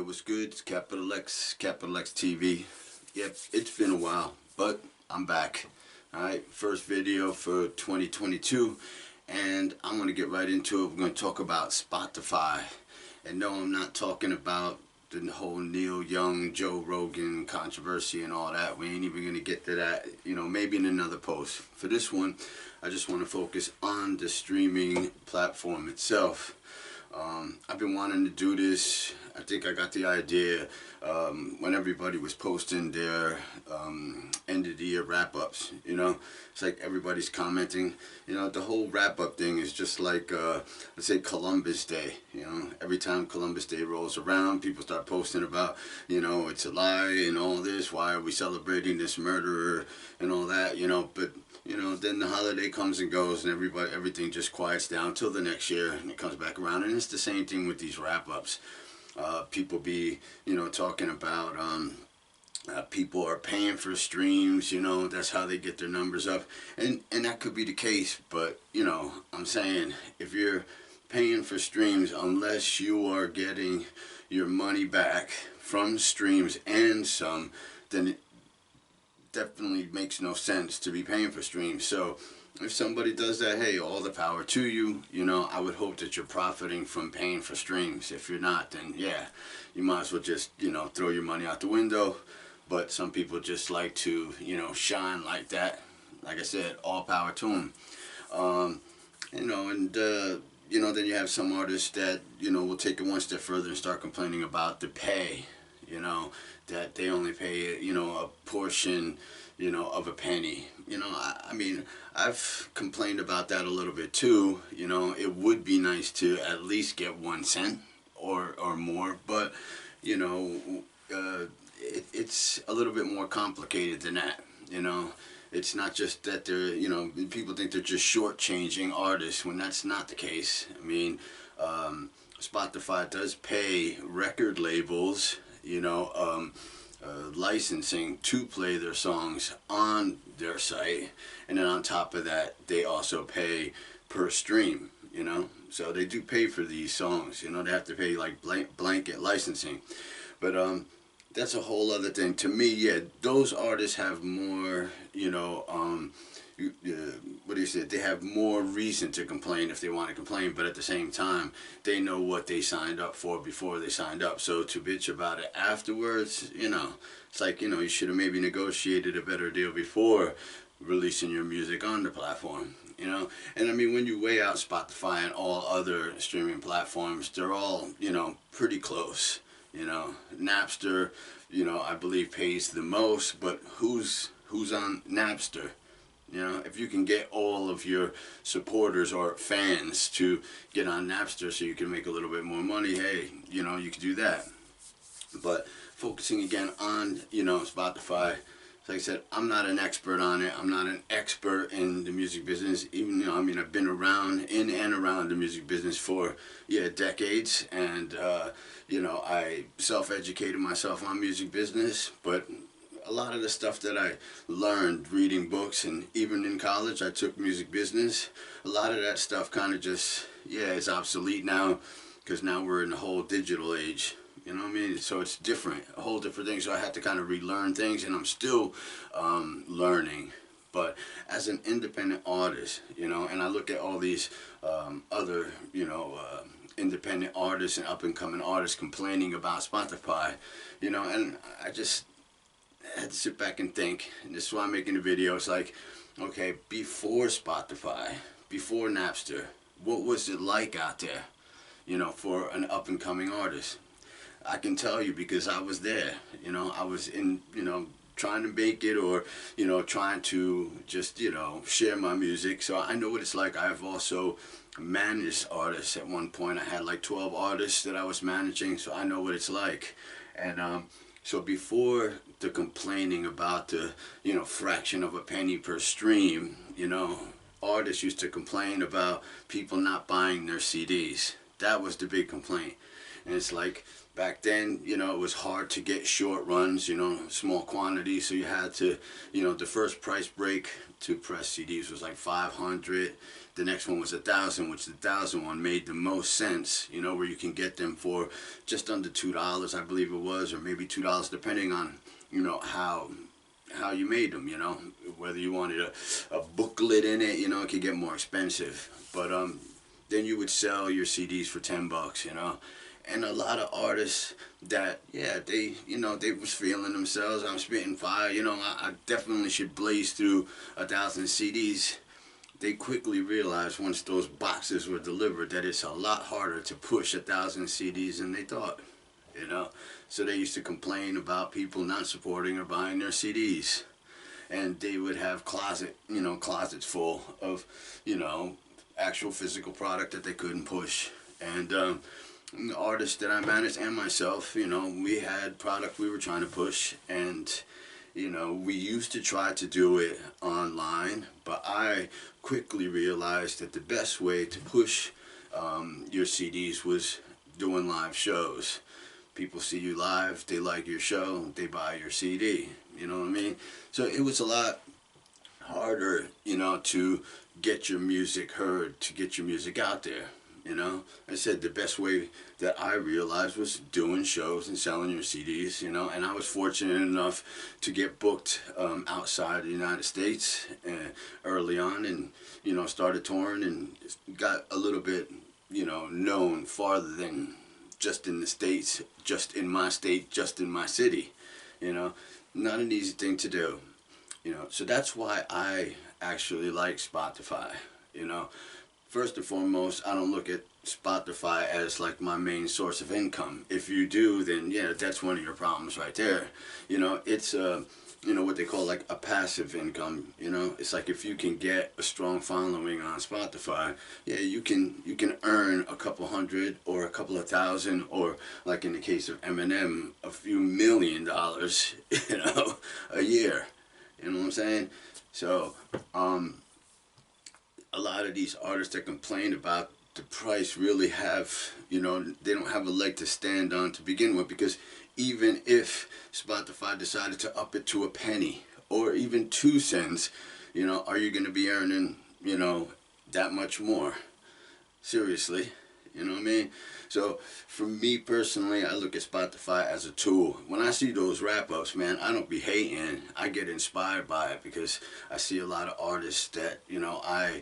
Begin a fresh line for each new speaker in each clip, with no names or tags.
what's good? It's Capital X TV. Yep, it's been a while, but I'm back. Alright, first video for 2022, and I'm going to get right into it. We're going to talk about Spotify. And no, I'm not talking about the whole Neil Young, Joe Rogan controversy and all that. We ain't even going to get to that, maybe in another post. For this one, I just want to focus on the streaming platform itself. I've been wanting to do this. I think I got the idea when everybody was posting their end of the year wrap-ups. It's like everybody's commenting. The whole wrap-up thing is just like let's say Columbus Day. Every time Columbus Day rolls around, people start posting about it's a lie and all this. Why are we celebrating this murderer and all that? But then the holiday comes and goes, and everything just quiets down till the next year, and it comes back around. And it's the same thing with these wrap-ups. People be, talking about people are paying for streams. That's how they get their numbers up, and that could be the case. But I'm saying, if you're paying for streams, unless you are getting your money back from streams and some, then it definitely makes no sense to be paying for streams. So if somebody does that, hey, all the power to you. I would hope that you're profiting from paying for streams. If you're not, then yeah, you might as well just throw your money out the window. But some people just like to shine like that. Like I said, all power to them. Then you have some artists that will take it one step further and start complaining about the pay. That they only pay a portion of a penny. I mean, I've complained about that a little bit too. It would be nice to at least get 1 cent or more, but it's a little bit more complicated than that. It's not just that they're people think they're just shortchanging artists when that's not the case. I mean, Spotify does pay record labels licensing to play their songs on their site, and then on top of that, they also pay per stream. So they do pay for these songs. They have to pay like blanket licensing, but that's a whole other thing. To me, yeah, those artists have more, what do you say? They have more reason to complain if they want to complain, but at the same time, they know what they signed up for before they signed up. So to bitch about it afterwards, it's like, you should have maybe negotiated a better deal before releasing your music on the platform. And I mean, when you weigh out Spotify and all other streaming platforms, they're all, pretty close. Napster, I believe pays the most, but who's on Napster? If you can get all of your supporters or fans to get on Napster so you can make a little bit more money, hey, you can do that. But focusing again on, Spotify, like I said, I'm not an expert on it. I'm not an expert in the music business. Even, I've been in and around the music business for, decades. And, I self-educated myself on music business. But a lot of the stuff that I learned reading books, and even in college, I took music business. A lot of that stuff kind of just, is obsolete now, because now we're in the whole digital age. You know what I mean? So it's different, a whole different thing. So I had to kind of relearn things, and I'm still learning. But as an independent artist, and I look at all these other, independent artists and up-and-coming artists complaining about Spotify, and I just had to sit back and think. And this is why I'm making the video. It's like, okay, before Spotify, before Napster, what was it like out there, for an up-and-coming artist? I can tell you because I was there. I was in, trying to make it, or, trying to just, share my music. So I know what it's like. I've also managed artists. At one point, I had like 12 artists that I was managing, so I know what it's like. And so before the complaining about the, fraction of a penny per stream, artists used to complain about people not buying their CDs. That was the big complaint. And it's like back then, you know, it was hard to get short runs, you know, small quantities. So you had to, you know, the first price break to press CDs was like 500. The next one was 1,000, which the 1,000 one made the most sense, you know, where you can get them for just under $2, I believe it was, or maybe $2, depending on, you know, how you made them, you know, whether you wanted a booklet in it, you know, it could get more expensive. But then you would sell your CDs for $10, you know. And a lot of artists that, yeah, they, you know, they was feeling themselves. I'm spitting fire, you know, I definitely should blaze through 1,000 CDs. They quickly realized once those boxes were delivered that it's a lot harder to push 1,000 CDs than they thought, you know. So they used to complain about people not supporting or buying their CDs. And they would have closets full of, you know, actual physical product that they couldn't push. And the artists that I managed and myself, you know, we had product we were trying to push, and you know, we used to try to do it online, but I quickly realized that the best way to push your CDs was doing live shows. People see you live, they like your show, they buy your CD, you know what I mean? So it was a lot harder, you know, to get your music heard, to get your music out there. You know, I said the best way that I realized was doing shows and selling your CDs, you know, and I was fortunate enough to get booked outside the United States early on, and, you know, started touring and got a little bit, you know, known farther than just in the States, just in my state, just in my city, you know. Not an easy thing to do, you know. So that's why I actually like Spotify, you know. First and foremost, I don't look at Spotify as like my main source of income. If you do, then yeah, that's one of your problems right there. You know, it's you know, what they call like a passive income. You know, it's like if you can get a strong following on Spotify, yeah, you can earn a couple hundred or a couple of thousand, or like in the case of Eminem, a few $1 million, you know, a year. You know what I'm saying? So a lot of these artists that complain about the price really have, you know, they don't have a leg to stand on to begin with, because even if Spotify decided to up it to a penny or even 2 cents, you know, are you going to be earning, you know, that much more? Seriously, you know what I mean? So for me personally, I look at Spotify as a tool. When I see those wrap-ups, man, I don't be hating. I get inspired by it because I see a lot of artists that, you know, I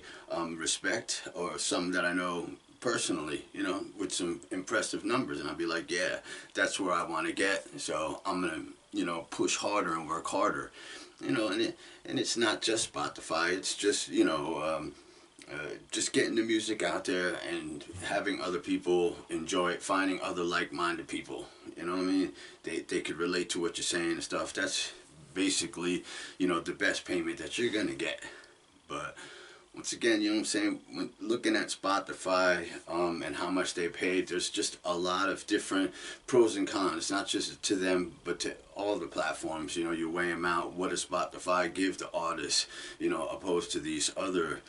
respect, or some that I know personally, you know, with some impressive numbers, and I'll be like, yeah, that's where I want to get. So I'm gonna, you know, push harder and work harder, you know. And it's not just Spotify. It's just, you know, just getting the music out there and having other people enjoy it, finding other like-minded people, you know what I mean? They could relate to what you're saying and stuff. That's basically, you know, the best payment that you're gonna get. But once again, you know what I'm saying, when looking at Spotify and how much they paid, there's just a lot of different pros and cons, not just to them, but to all the platforms. You know, you weigh them out. What does Spotify give the artists, you know, opposed to these other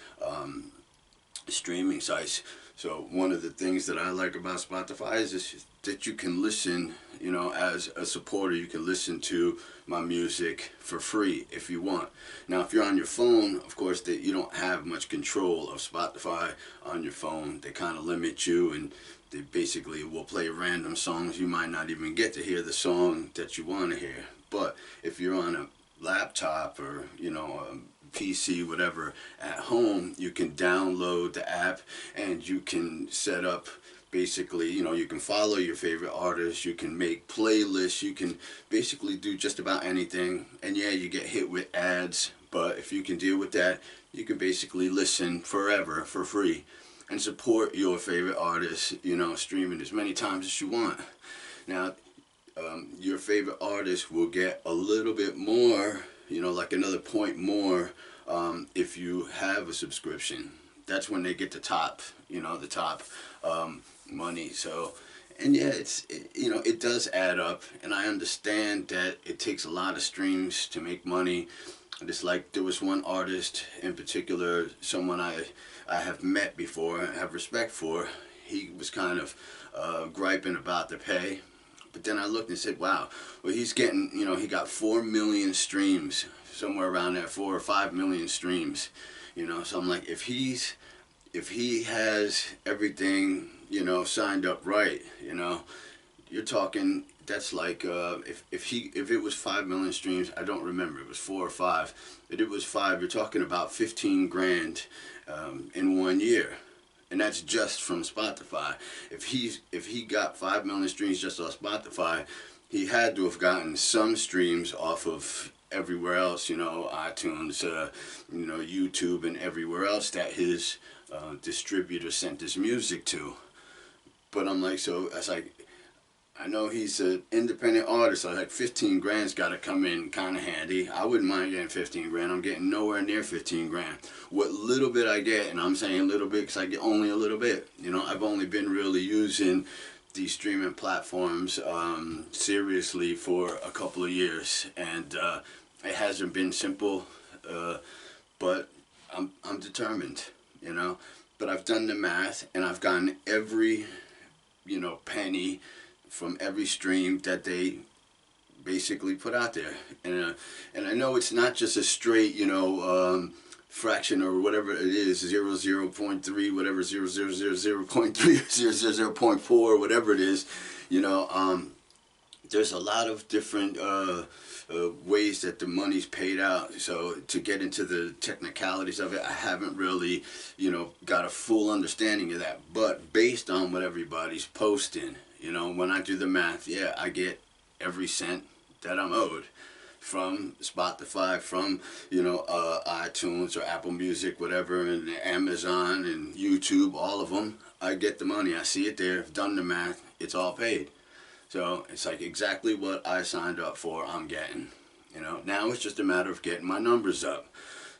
streaming sites? So one of the things that I like about Spotify is that you can listen, you know, as a supporter, you can listen to my music for free if you want. Now, if you're on your phone, of course, that you don't have much control of Spotify on your phone. They kind of limit you, and they basically will play random songs. You might not even get to hear the song that you want to hear. But if you're on a laptop or, you know, PC, whatever, at home, you can download the app and you can set up, basically, you know, you can follow your favorite artists, you can make playlists, you can basically do just about anything. And yeah, you get hit with ads, but if you can deal with that, you can basically listen forever for free and support your favorite artists, you know, streaming as many times as you want. Now, your favorite artist will get a little bit more, you know, like another point more if you have a subscription. That's when they get the top, you know, the top money. So, and yeah, you know, it does add up, and I understand that it takes a lot of streams to make money. It's like there was one artist in particular, someone I have met before, I have respect for. he was kind of griping about the pay. But then I looked and said, wow, well, he's getting, you know, he got 4 million streams, somewhere around there, 4 or 5 million streams, you know. So I'm like, if he has everything, you know, signed up right, you know, you're talking, that's like, if it was 5 million streams, I don't remember, it was 4 or 5, but it was 5, you're talking about 15 grand in 1 year. And that's just from Spotify. If he got 5 million streams just on Spotify, he had to have gotten some streams off of everywhere else, you know, iTunes, you know, YouTube, and everywhere else that his distributor sent his music to. But I'm like, so I was like, I know he's an independent artist, so like 15 grand's got to come in kind of handy. I wouldn't mind getting 15 grand. I'm getting nowhere near 15 grand. What little bit I get, and I'm saying little bit because I get only a little bit. You know, I've only been really using these streaming platforms seriously for a couple of years, and it hasn't been simple, but I'm determined, you know. But I've done the math, and I've gotten every, you know, penny from every stream that they basically put out there, and I know it's not just a straight, you know, fraction or whatever it is, 0.3, whatever, 0.3, 0.4, whatever it is, you know. There's a lot of different ways that the money's paid out. So to get into the technicalities of it, I haven't really, you know, got a full understanding of that. But based on what everybody's posting, you know, when I do the math, yeah, I get every cent that I'm owed from Spotify, from, you know, iTunes or Apple Music, whatever, and Amazon and YouTube, all of them. I get the money. I see it there. I've done the math. It's all paid. So it's like exactly what I signed up for, I'm getting. You know, now it's just a matter of getting my numbers up.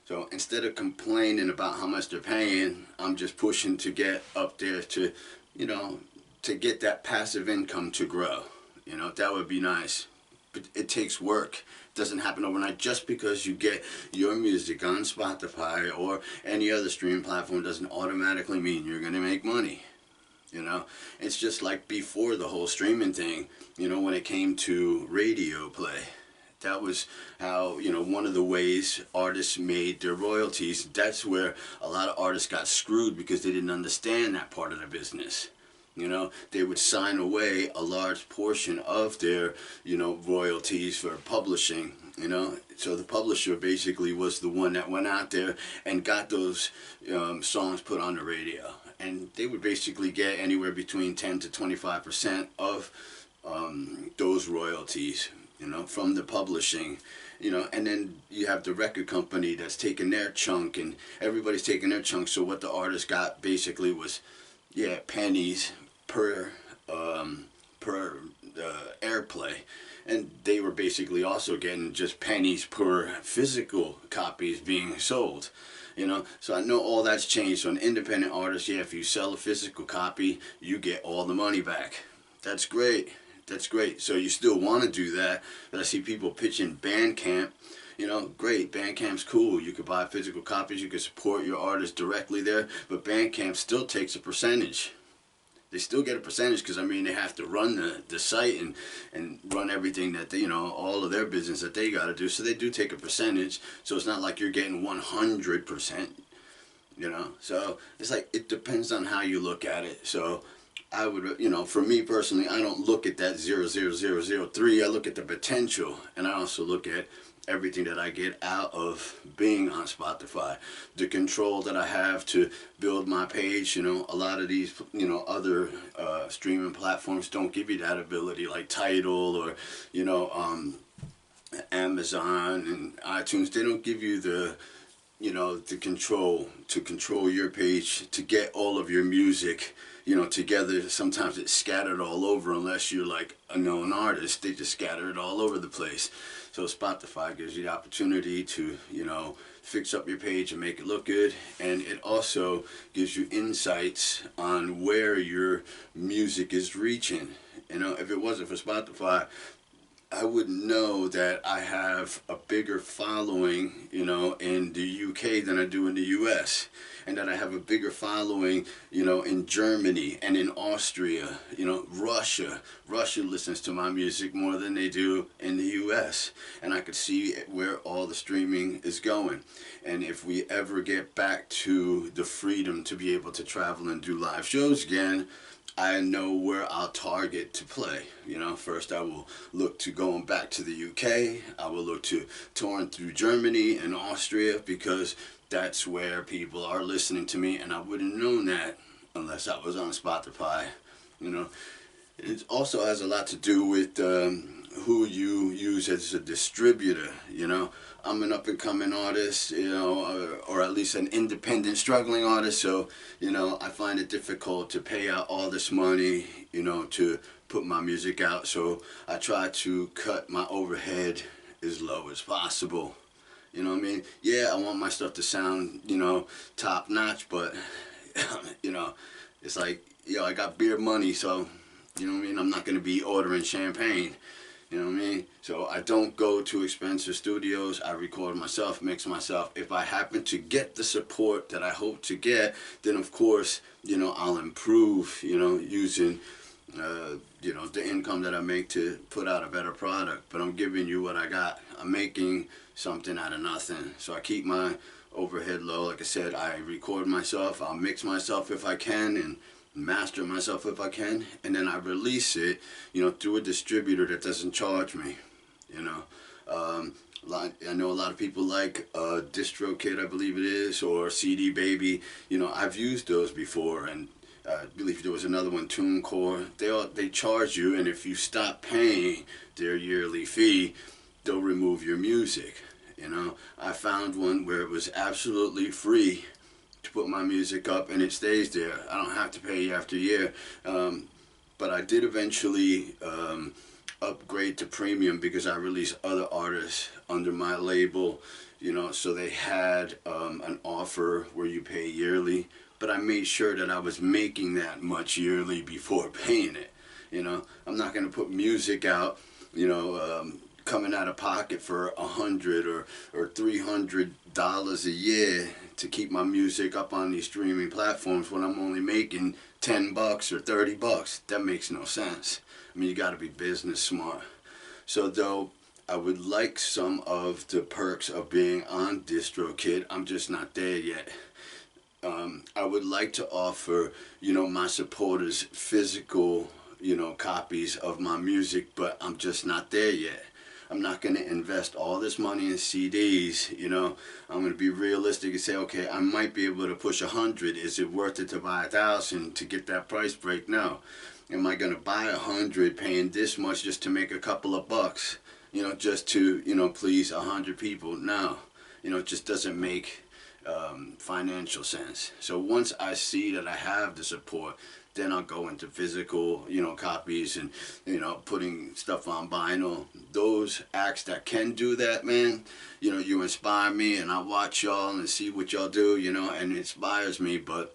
So instead of complaining about how much they're paying, I'm just pushing to get up there to, you know, to get that passive income to grow. You know, that would be nice. But it takes work. It doesn't happen overnight. Just because you get your music on Spotify or any other streaming platform doesn't automatically mean you're going to make money. You know, it's just like before the whole streaming thing, you know, when it came to radio play. That was how, you know, one of the ways artists made their royalties. That's where a lot of artists got screwed because they didn't understand that part of the business. You know, they would sign away a large portion of their, you know, royalties for publishing, you know. So the publisher basically was the one that went out there and got those songs put on the radio. And they would basically get anywhere between 10 to 25% of those royalties, you know, from the publishing, you know. And then you have the record company that's taking their chunk, and everybody's taking their chunk. So what the artist got basically was, yeah, pennies per airplay, and they were basically also getting just pennies per physical copies being sold. You know, so I know all that's changed. So an independent artist, yeah, if you sell a physical copy, you get all the money back. That's great. That's great. So you still want to do that. But I see people pitching Bandcamp. You know, great. Bandcamp's cool. You could buy physical copies. You could support your artist directly there. But Bandcamp still takes a percentage. They still get a percentage because, I mean, they have to run the site and run everything that they, you know, all of their business that they got to do. So they do take a percentage. So it's not like you're getting 100%, you know. So it's like, it depends on how you look at it. So I would, you know, for me personally, I don't look at that 0.0003. I look at the potential, and I also look at everything that I get out of being on Spotify, the control that I have to build my page. You know, a lot of these, you know, other streaming platforms don't give you that ability, like Tidal or, you know, Amazon and iTunes. They don't give you the, you know, the control to control your page, to get all of your music, you know, together. Sometimes it's scattered all over unless you're like a known artist. They just scatter it all over the place. So Spotify gives you the opportunity to, you know, fix up your page and make it look good. And it also gives you insights on where your music is reaching. You know, if it wasn't for Spotify, I would know that I have a bigger following, in the UK than I do in the US. And that I have a bigger following, in Germany and in Austria, Russia. Russia listens to my music more than they do in the US. And I could see where all the streaming is going. And if we ever get back to the freedom to be able to travel and do live shows again, I know where I'll target to play. First I will look to going back to the UK. I will look to touring through Germany and Austria, because that's where people are listening to me, and I wouldn't have known that unless I was on Spotify. It also has a lot to do with who you use as a distributor. I'm an up-and-coming artist, or at least an independent struggling artist, so I find it difficult to pay out all this money to put my music out. So I try to cut my overhead as low as possible. You know what I mean? Yeah, I want my stuff to sound, top notch, but, it's like, I got beer money, so, you know what I mean? I'm not going to be ordering champagne, you know what I mean? So I don't go to expensive studios. I record myself, mix myself. If I happen to get the support that I hope to get, then of course, I'll improve, using, the income that I make to put out a better product. But I'm giving you what I got. I'm making something out of nothing. So I keep my overhead low. Like I said, I record myself. I'll mix myself if I can, and master myself if I can. And then I release it, through a distributor that doesn't charge me. I know a lot of people like DistroKid, I believe it is, or CD Baby. I've used those before, and I believe there was another one, TuneCore. They charge you, and if you stop paying their yearly fee, they'll remove your music. I found one where it was absolutely free to put my music up, and it stays there. I don't have to pay year after year. But I did eventually upgrade to premium because I released other artists under my label, so they had an offer where you pay yearly. But I made sure that I was making that much yearly before paying it. I'm not going to put music out, coming out of pocket for $100 or $300 a year to keep my music up on these streaming platforms when I'm only making $10 or $30. That makes no sense. I mean, you got to be business smart. So though I would like some of the perks of being on DistroKid, I'm just not there yet. I would like to offer, my supporters physical, copies of my music, but I'm just not there yet. I'm not going to invest all this money in CDs, I'm going to be realistic and say, okay, I might be able to push 100. Is it worth it to buy 1,000 to get that price break? No. Am I going to buy 100 paying this much just to make a couple of bucks, just to, please 100 people? No. It just doesn't make financial sense. So once I see that I have the support, then I'll go into physical, copies and, putting stuff on vinyl. Those acts that can do that, man, you inspire me, and I watch y'all and see what y'all do, and it inspires me, but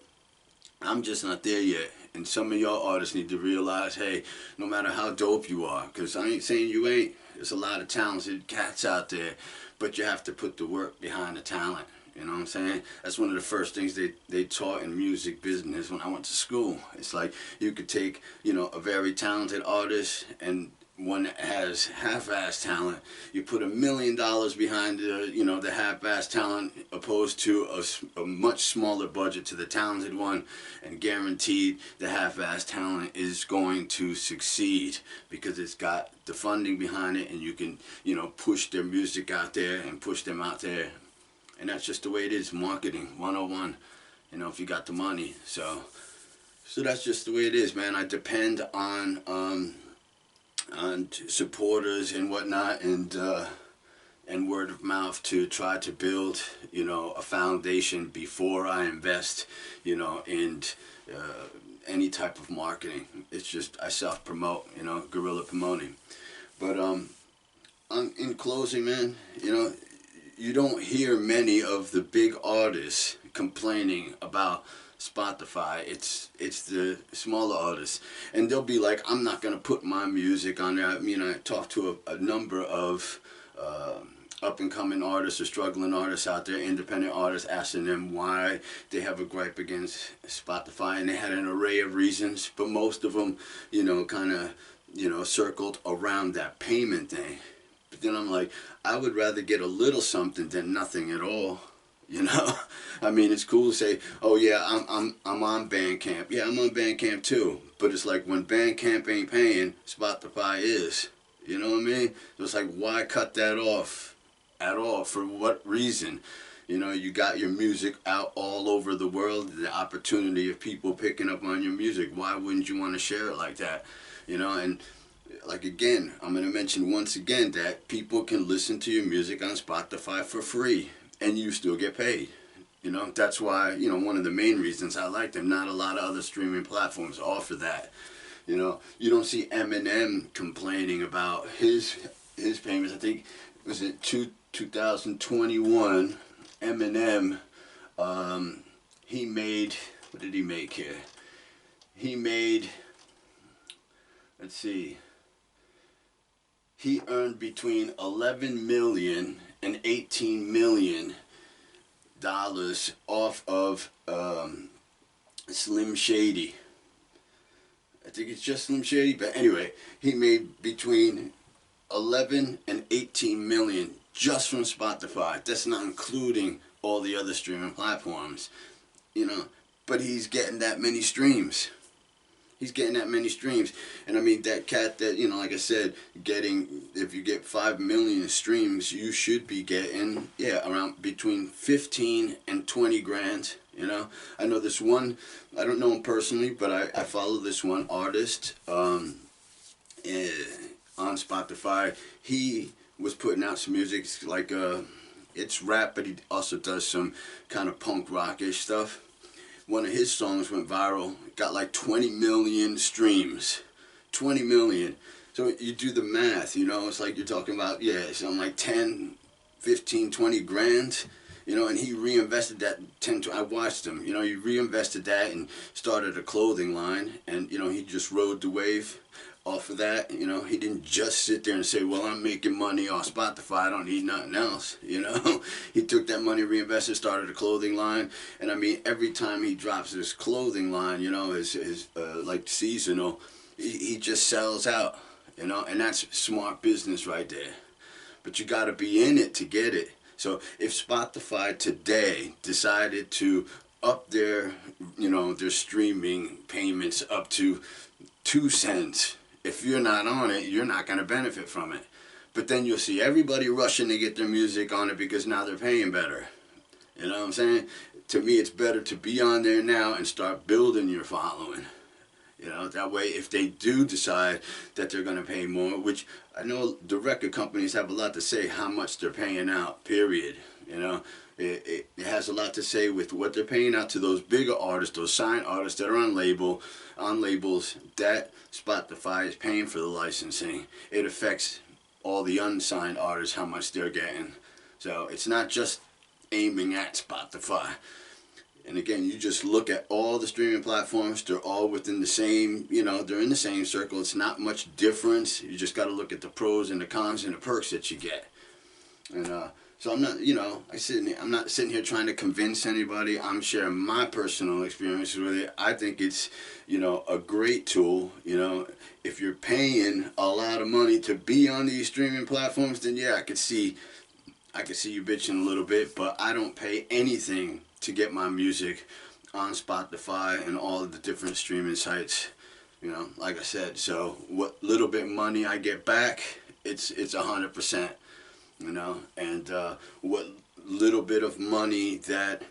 I'm just not there yet. And some of y'all artists need to realize, hey, no matter how dope you are, because I ain't saying you ain't, there's a lot of talented cats out there, but you have to put the work behind the talent. You know what I'm saying? That's one of the first things they taught in music business when I went to school. It's like you could take, a very talented artist and one that has half-ass talent. You put $1 million behind the half-ass talent opposed to a much smaller budget to the talented one, and guaranteed the half-ass talent is going to succeed because it's got the funding behind it, and you can, push their music out there and push them out there. And that's just the way it is, marketing 101, if you got the money. So that's just the way it is, man. I depend on supporters and whatnot, and word of mouth to try to build, a foundation before I invest, in any type of marketing. It's just, I self-promote, guerrilla promoting. But in closing, man, you don't hear many of the big artists complaining about Spotify, it's the smaller artists, and they'll be like, I'm not gonna put my music on there. I mean, I talked to a number of up and coming artists or struggling artists out there, independent artists, asking them why they have a gripe against Spotify, and they had an array of reasons, but most of them, kind of, circled around that payment thing. But then I'm like, I would rather get a little something than nothing at all. I mean, it's cool to say, oh yeah, I'm on Bandcamp. Yeah, I'm on Bandcamp too. But it's like when Bandcamp ain't paying, Spotify is. You know what I mean? It's like, why cut that off at all? For what reason? You got your music out all over the world, the opportunity of people picking up on your music. Why wouldn't you want to share it like that? And like, again, I'm going to mention once again that people can listen to your music on Spotify for free and you still get paid. That's why, one of the main reasons I like them. Not a lot of other streaming platforms offer that. You don't see Eminem complaining about his payments. I think, was it 2021, Eminem, he made, what did he make here? He made, let's see, he earned between 11 million and 18 million dollars off of Slim Shady. I think it's just Slim Shady, but anyway, he made between 11 and 18 million just from Spotify. That's not including all the other streaming platforms, but he's getting that many streams. And I mean, that cat that, like I said, if you get 5 million streams, you should be getting, around between 15 and 20 grand. I know this one, I don't know him personally, but I follow this one artist on Spotify. He was putting out some music, like it's rap, but he also does some kind of punk rockish stuff. One of his songs went viral, got like 20 million streams. 20 million. So you do the math, it's like you're talking about, something like 10, 15, 20 grand, and he reinvested that I watched him, he reinvested that and started a clothing line, and, he just rode the wave off of that. He didn't just sit there and say, well, I'm making money off Spotify, I don't need nothing else. He took that money, reinvested, started a clothing line, and I mean, every time he drops his clothing line, his like seasonal, he just sells out, and that's smart business right there. But you got to be in it to get it. So if Spotify today decided to up their streaming payments up to 2 cents, if you're not on it, you're not going to benefit from it. But then you'll see everybody rushing to get their music on it because now they're paying better. You know what I'm saying? To me, it's better to be on there now and start building your following. That way, if they do decide that they're going to pay more, which I know the record companies have a lot to say how much they're paying out, period. It has a lot to say with what they're paying out to those bigger artists, those signed artists that are on labels that Spotify is paying for the licensing. It affects all the unsigned artists, how much they're getting. So it's not just aiming at Spotify. And again, you just look at all the streaming platforms, they're all within the same, they're in the same circle. It's not much difference. You just got to look at the pros and the cons and the perks that you get. And so I'm not, I'm not sitting here trying to convince anybody. I'm sharing my personal experiences with it. I think it's, a great tool. If you're paying a lot of money to be on these streaming platforms, then yeah, I could see you bitching a little bit, but I don't pay anything to get my music on Spotify and all of the different streaming sites. Like I said, so what little bit money I get back, it's 100%. And what little bit of money that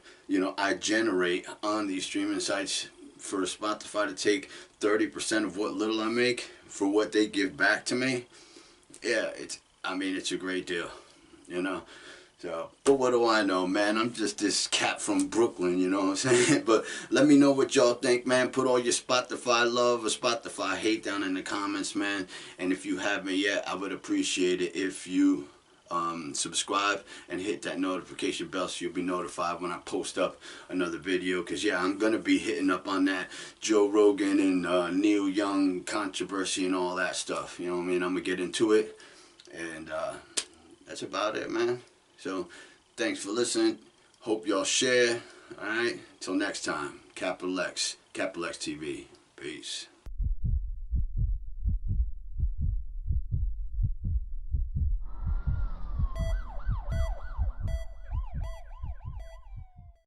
I generate on these streaming sites, for Spotify to take 30% of what little I make for what they give back to me, it's a great deal. So, but what do I know, man? I'm just this cat from Brooklyn, you know what I'm saying? But let me know what y'all think, man. Put all your Spotify love or Spotify hate down in the comments, man. And if you haven't yet, I would appreciate it if you subscribe and hit that notification bell so you'll be notified when I post up another video. Because yeah, I'm gonna be hitting up on that Joe Rogan and Neil Young controversy and all that stuff. You know what I mean? I'm gonna get into it, and that's about it, man. So thanks for listening. Hope y'all share. Alright, till next time. Capital X TV. Peace.